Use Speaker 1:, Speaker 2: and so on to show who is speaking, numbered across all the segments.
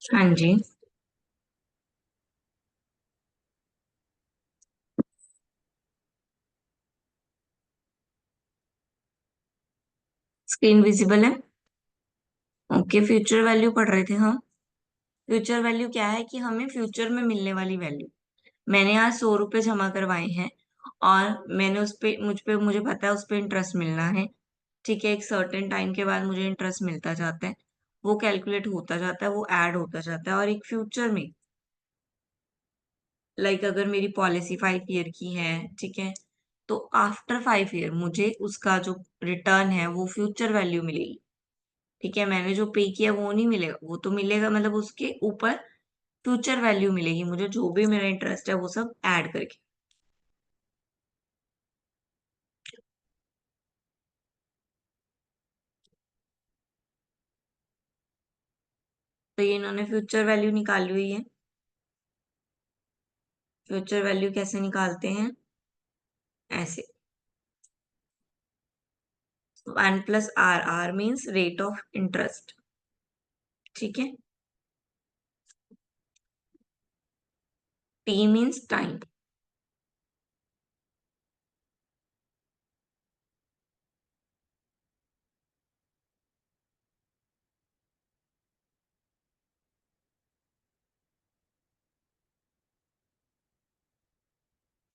Speaker 1: हाँ जी। Screen visible है। Okay, future value पढ़ रहे थे हम। फ्यूचर वैल्यू क्या है कि हमें फ्यूचर में मिलने वाली वैल्यू। मैंने आज 100 रुपये जमा करवाए हैं और मैंने उस पे मुझे पता है उस पे इंटरेस्ट मिलना है। ठीक है, एक सर्टेन टाइम के बाद मुझे इंटरेस्ट मिलता जाता है। वो कैलकुलेट होता जाता है, वो ऐड होता जाता है, और एक फ्यूचर में लाइक अगर मेरी पॉलिसी 5 ईयर की है, ठीक है, तो आफ्टर 5 ईयर मुझे उसका जो रिटर्न है वो फ्यूचर वैल्यू मिलेगी। ठीक है, मैंने जो पे किया वो नहीं मिलेगा, वो तो मिलेगा मतलब उसके ऊपर फ्यूचर वैल्यू मिलेगी मुझे, जो भी मेरा इंटरेस्ट है वो सब ऐड करके। तो ये इन्होंने फ्यूचर वैल्यू निकाली हुई है। फ्यूचर वैल्यू कैसे निकालते हैं? ऐसे, 1 + r, r means rate of interest. ठीक है, t मीन्स टाइम।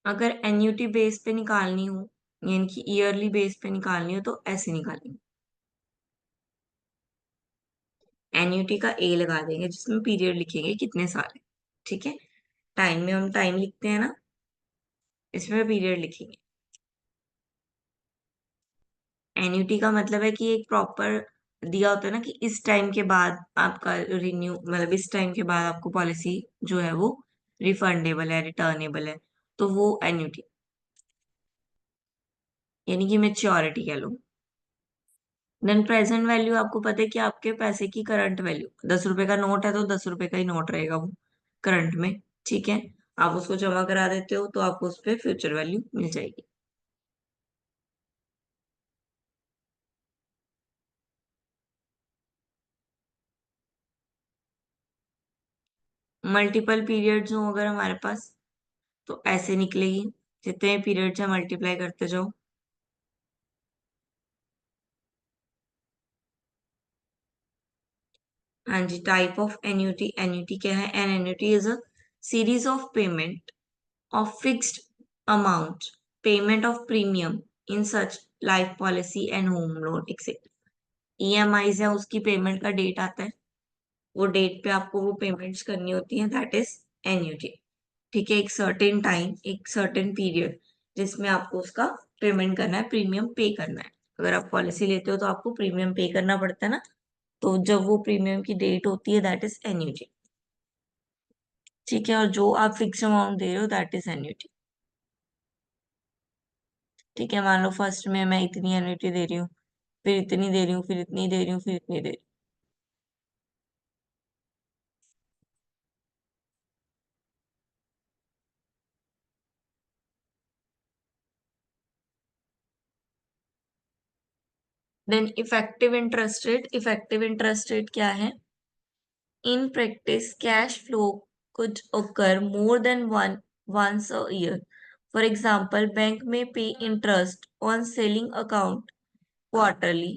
Speaker 1: अगर एन्युटी बेस पे निकालनी हो, यानी कि ईयरली बेस पे निकालनी हो, तो ऐसे निकालेंगे। एन्युटी का ए लगा देंगे जिसमें पीरियड लिखेंगे कितने साल है। ठीक है, टाइम में हम टाइम लिखते हैं ना, इसमें पीरियड लिखेंगे। एन्युटी का मतलब है कि एक प्रॉपर दिया होता है ना कि इस टाइम के बाद आपका रिन्यू, मतलब इस टाइम के बाद आपको पॉलिसी जो है वो रिफंडेबल है, रिटर्नेबल है, तो वो एन्युटी, यानी कि मेच्योरिटी कह लो। देन प्रेजेंट वैल्यू, आपको पता है कि आपके पैसे की करंट वैल्यू, 10 रुपए का नोट है तो 10 रुपए का ही नोट रहेगा वो करंट में। ठीक है, आप उसको जमा करा देते हो तो आपको उस पर फ्यूचर वैल्यू मिल जाएगी। मल्टीपल पीरियड्स हो अगर हमारे पास, तो ऐसे निकलेगी, जितने पीरियड्स है मल्टीप्लाई करते जाओ। हाँ जी, टाइप ऑफ एन्युटी, एन्युटी क्या है? An annuity is a series of payment of fixed amount, payment of premium in such life policy and home loan etc। EMIs है, उसकी पेमेंट का डेट आता है, वो डेट पे आपको वो पेमेंट्स करनी होती है, दैट इज एन्युटी। ठीक है, एक सर्टेन टाइम, एक सर्टेन पीरियड जिसमें आपको उसका पेमेंट करना है, प्रीमियम पे करना है। अगर आप पॉलिसी लेते हो तो आपको प्रीमियम पे करना पड़ता है ना, तो जब वो प्रीमियम की डेट होती है दैट इज एन्युटी। ठीक है, और जो आप फिक्स अमाउंट दे रहे हो दैट इज एन्युटी। ठीक है, मान लो फर्स्ट में मैं इतनी एन्युटी दे रही हूँ, फिर इतनी दे रही हूँ, फिर इतनी दे रही हूँ, फिर इतनी दे रही हूँ। Then effective interest rate, effective interest rate क्या है? In practice cash flow could occur more than once a year. For example, bank may pay interest on selling account quarterly,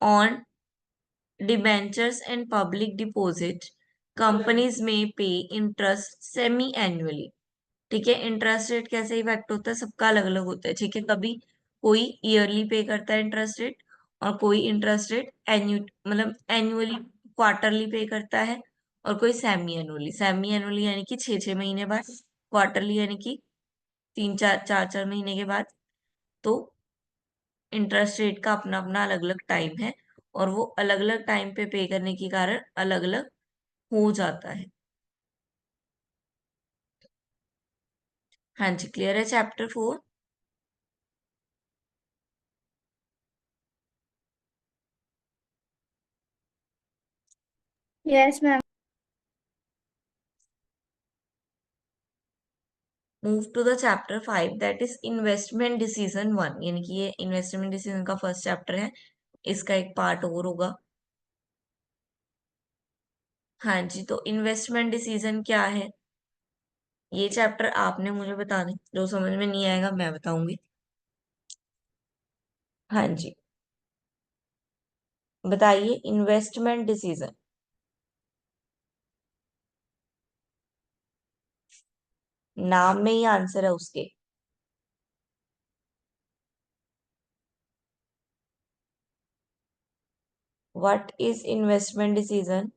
Speaker 1: on debentures and public deposit. Companies may pay interest semi-annually. ठीक है, interest rate कैसे effect होता है, सबका अलग अलग होता है। ठीक है, कभी कोई ईयरली पे करता है इंटरेस्ट रेट, और कोई इंटरेस्ट रेट एन्यू मतलब एनुअली, क्वार्टरली पे करता है, और कोई सेमी एनुअली, सेमी एनुअली यानी कि 6 6 महीने बाद, क्वार्टरली यानी कि 3 4 4 4 महीने के बाद। तो इंटरेस्ट रेट का अपना अपना अलग अलग टाइम है, और वो अलग अलग टाइम पे करने के कारण अलग अलग हो जाता है। हाँ जी, क्लियर है chapter 4।
Speaker 2: Yes ma'am.
Speaker 1: Move to the chapter 5, that is investment decision 1, यानी कि ये इन्वेस्टमेंट डिसीजन का फर्स्ट चैप्टर है, इसका एक पार्ट और होगा। हाँ जी, तो इन्वेस्टमेंट डिसीजन क्या है, ये चैप्टर आपने मुझे बता दें, जो समझ में नहीं आएगा मैं बताऊंगी। हाँ जी, बताइए इन्वेस्टमेंट डिसीजन। नाम में ही आंसर है उसके। What is investment decision?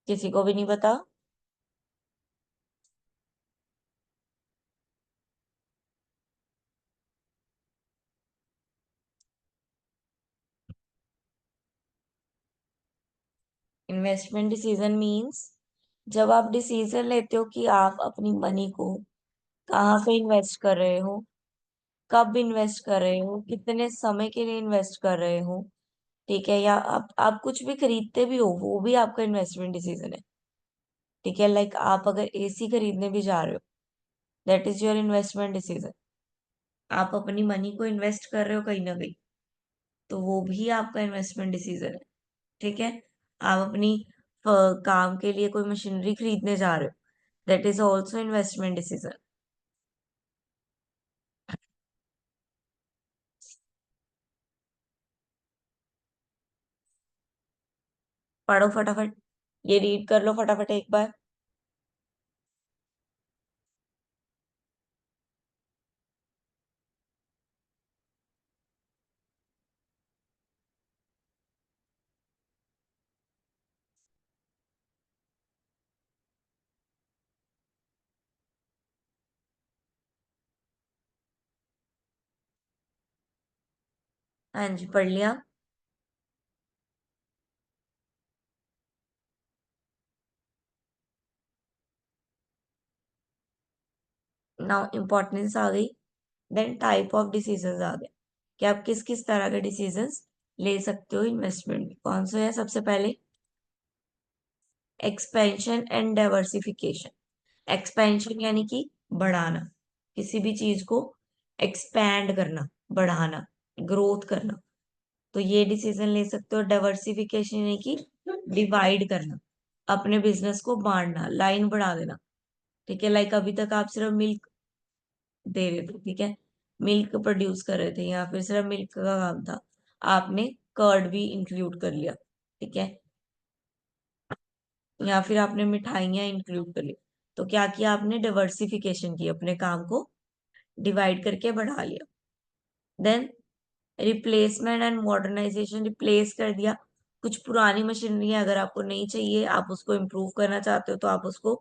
Speaker 1: किसी को भी नहीं पता? इन्वेस्टमेंट डिसीजन मींस जब आप डिसीजन लेते हो कि आप अपनी मनी को कहाँ पे इन्वेस्ट कर रहे हो, कब इन्वेस्ट कर रहे हो, कितने समय के लिए इन्वेस्ट कर रहे हो। ठीक है, या आप कुछ भी खरीदते भी हो, वो भी आपका इन्वेस्टमेंट डिसीजन है। ठीक है, लाइक आप अगर एसी खरीदने भी जा रहे हो, that is your investment decision. आप अपनी मनी को इन्वेस्ट कर रहे हो कहीं ना कहीं, तो वो भी आपका इन्वेस्टमेंट डिसीजन है। ठीक है, आप अपनी काम के लिए कोई मशीनरी खरीदने जा रहे हो, that is also investment decision. पढ़ो फटाफट, ये रीड कर लो फटाफट एक बार। हाँ जी, पढ़ लिया। नाउ इम्पोर्टेंस आ गई, देन टाइप ऑफ डिसीजंस आ गए कि आप किस किस तरह के डिसीजंस ले सकते हो इन्वेस्टमेंट में। कौन सा है सबसे पहले? Expansion and diversification. एक्सपेंशन यानी कि बढ़ाना, किसी भी चीज को एक्सपैंड करना, बढ़ाना, ग्रोथ करना, तो ये डिसीजन ले सकते हो। डाइवर्सिफिकेशन यानी कि डिवाइड करना, अपने बिजनेस को बांटना, लाइन बढ़ा देना। ठीक है, लाइक अभी तक आप सिर्फ मिल्क दे रहे थे, ठीक है, मिल्क प्रोड्यूस कर रहे थे या फिर सिर्फ मिल्क का काम था, आपने कर्ड भी इंक्लूड कर लिया। ठीक है, या फिर आपने मिठाइयाँ इंक्लूड कर ली, तो क्या किया आपने? डाइवर्सिफिकेशन की, अपने काम को डिवाइड करके बढ़ा लिया। Then replacement and modernisation, replace कर दिया। कुछ पुरानी मशीनरी है, अगर आपको नहीं चाहिए, आप उसको इम्प्रूव करना चाहते हो, तो आप उसको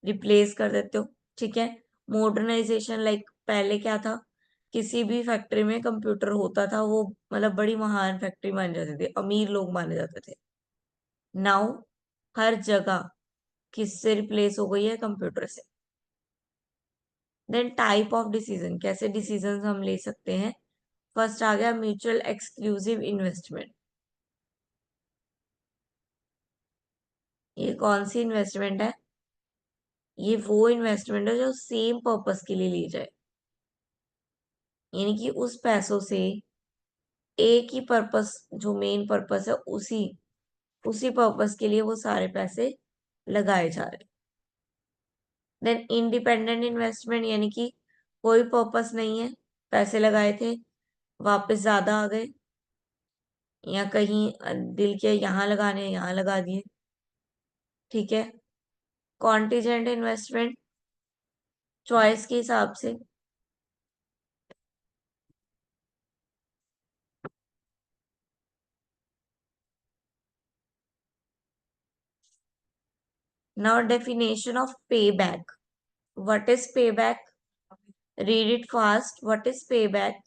Speaker 1: रिप्लेस कर देते हो। ठीक है, मॉडर्नाइजेशन लाइक पहले क्या था, किसी भी फैक्ट्री में कंप्यूटर होता था, वो मतलब बड़ी महान फैक्ट्री मानी जाती थी, अमीर लोग माने जाते थे। नाउ हर जगह किससे रिप्लेस हो गई है? कंप्यूटर से। देन टाइप ऑफ डिसीजन, कैसे डिसीजन हम ले सकते हैं। फर्स्ट आ गया म्यूचुअल एक्सक्लूसिव इन्वेस्टमेंट। ये कौन सी इन्वेस्टमेंट है? ये वो इन्वेस्टमेंट है जो सेम पर्पस के लिए ली जाए, यानी कि उस पैसों से एक ही पर्पस, जो मेन पर्पस है, उसी उसी पर्पस के लिए वो सारे पैसे लगाए जा रहे हैं। देन इंडिपेंडेंट इन्वेस्टमेंट, यानी कि कोई पर्पस नहीं है, पैसे लगाए थे, वापस ज्यादा आ गए, या कहीं दिल के यहाँ लगाने हैं, यहाँ लगा दिए। ठीक है, कॉन्टीजेंट इन्वेस्टमेंट, चॉइस के हिसाब से। नाउ डेफिनेशन ऑफ पे बैक। व्हाट इज पे back? Read it fast, what is पे बैक?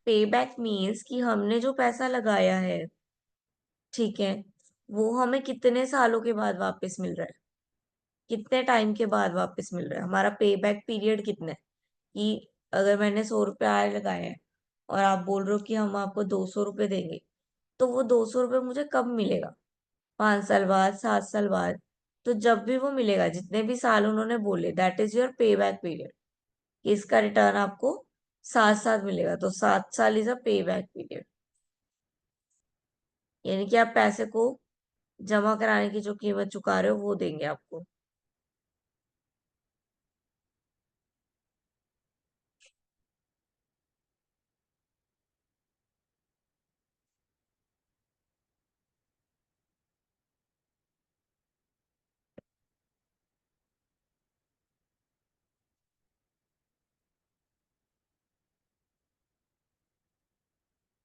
Speaker 1: पे बैक मीन्स कि हमने जो पैसा लगाया है, ठीक है, वो हमें कितने सालों के बाद वापस मिल रहा है। कितने टाइम के बाद वापस मिल रहा है, हमारा पे बैक पीरियड कितना है, कि अगर मैंने 100 रुपये आय लगाए हैं और आप बोल रहे हो कि हम आपको 200 रुपये देंगे, तो वो 200 रुपये मुझे कब मिलेगा? 5 साल बाद, 7 साल बाद? तो जब भी वो मिलेगा, जितने भी साल उन्होंने बोले, दैट इज योर पे बैक पीरियड, इसका रिटर्न आपको साथ साथ मिलेगा, तो 7 साल इज अ पे बैक पीरियड। यानी कि आप पैसे को जमा कराने की जो कीमत चुका रहे हो वो देंगे आपको।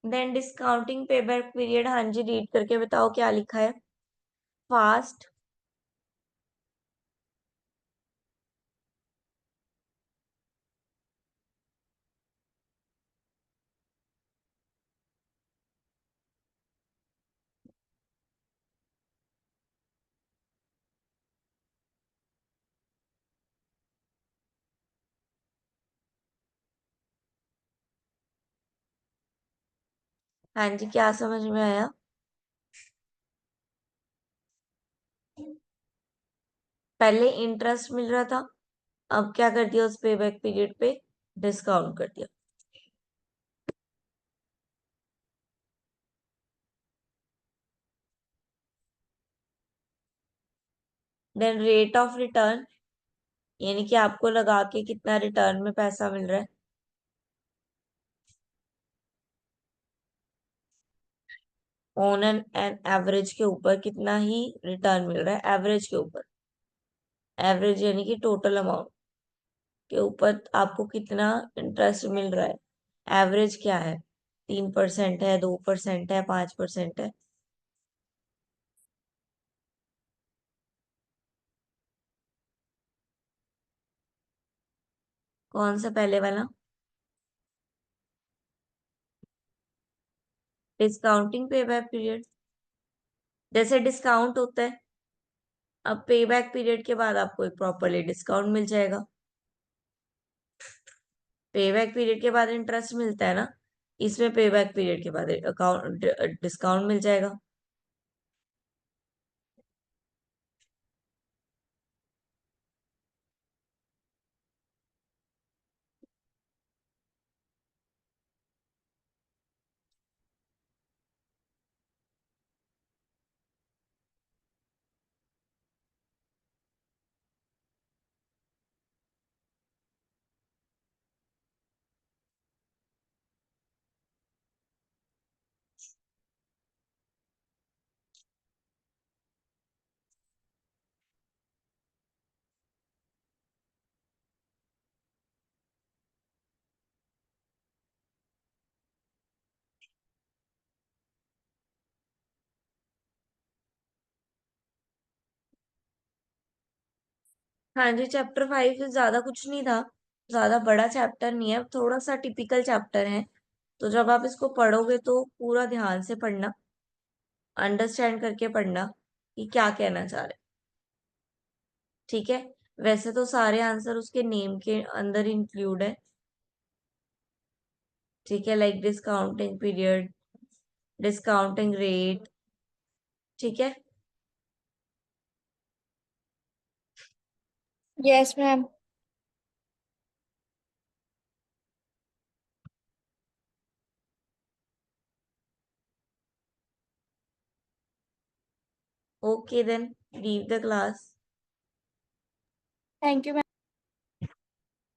Speaker 1: देन डिस्काउंटिंग पे बैक पीरियड, हाँ जी रीड करके बताओ क्या लिखा है। फास्ट, हाँ जी क्या समझ में आया? पहले इंटरेस्ट मिल रहा था, अब क्या कर दिया, उस पे बैक पीरियड पे डिस्काउंट कर दिया। देन रेट ऑफ रिटर्न, यानी कि आपको लगा के कितना रिटर्न में पैसा मिल रहा है। ऑन एन एवरेज के ऊपर कितना ही रिटर्न मिल रहा है, एवरेज के ऊपर, एवरेज यानी कि टोटल अमाउंट के ऊपर आपको कितना इंटरेस्ट मिल रहा है। एवरेज क्या है, 3% है, 2% है, 5% है? कौन सा पहले वाला? डिस्काउंटिंग पे बैक पीरियड, जैसे डिस्काउंट होता है, अब पे बैक पीरियड के बाद आपको एक प्रॉपरली डिस्काउंट मिल जाएगा। पे बैक पीरियड के बाद इंटरेस्ट मिलता है ना, इसमें पे बैक पीरियड के बाद अकाउंट डिस्काउंट मिल जाएगा। हाँ जी, चैप्टर 5 ज्यादा कुछ नहीं था, ज्यादा बड़ा चैप्टर नहीं है, थोड़ा सा टिपिकल चैप्टर है। तो जब आप इसको पढ़ोगे तो पूरा ध्यान से पढ़ना, अंडरस्टैंड करके पढ़ना कि क्या कहना चाह रहे हैं। ठीक है, वैसे तो सारे आंसर उसके नेम के अंदर इंक्लूड है। ठीक है, like discounting period, discounting rate. ठीक है,
Speaker 2: yes ma'am.
Speaker 1: Okay then leave the class.
Speaker 2: Thank you.